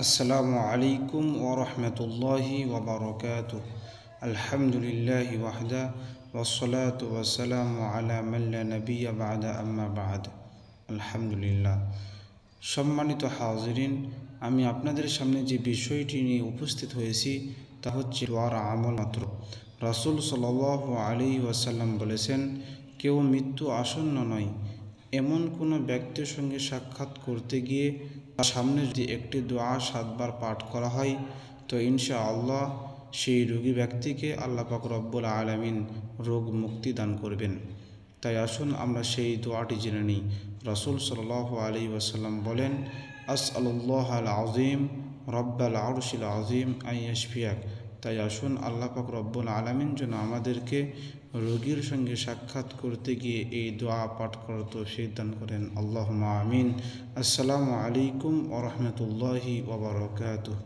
আসসালামু আলাইকুম ওয়া রাহমাতুল্লাহি ওয়া বারাকাতুহু। আলহামদুলিল্লাহি ওয়াহদা ওয়াসসালাতু ওয়াসসালামু আলা মান লা নাবিয়্যা বা'দা আম্মা বা'দ। আলহামদুলিল্লাহ। সম্মানিত হাজিরিন, আমি আপনাদের সামনে যে বিষয়টি নিয়ে উপস্থিত হয়েছি তা হচ্ছে দোয়ার আমল মাত্র। রাসূল সাল্লাল্লাহু আলাইহি ওয়াসাল্লাম বলেছেন, কেউ মৃত্যু আসন্ন নয় এমন কোনো ব্যক্তির সঙ্গে সাক্ষাৎ করতে গিয়ে তার সামনে যদি একটি দোয়া 7 বার পাঠ করা হয় তো ইনশাআল্লাহ সেই রোগী ব্যক্তিকে আল্লাহ পাক রব্বুল আলামিন রোগ মুক্তি দান করবেন। তাই আসুন আমরা সেই দোয়াটি জেনে নিই। রাসূল সাল্লাল্লাহু আলাইহি ওয়াসাল্লাম বলেন, আসআলুল্লাহাল আযীম রব্বাল আরশিল আযীম আন ইয়াশফিয়াক। তাই আসুন আল্লাহ পাক রব্বুল আলামিন যেন আমাদেরকে রোগীর সঙ্গে সাক্ষাৎ করতে গিয়ে এই দোয়া পাঠ করার তৌফিক দান করেন। আল্লাহুম্মা আমিন। আসসালামু আলাইকুম ওয়া রাহমাতুল্লাহি ওয়া বারাকাতুহু।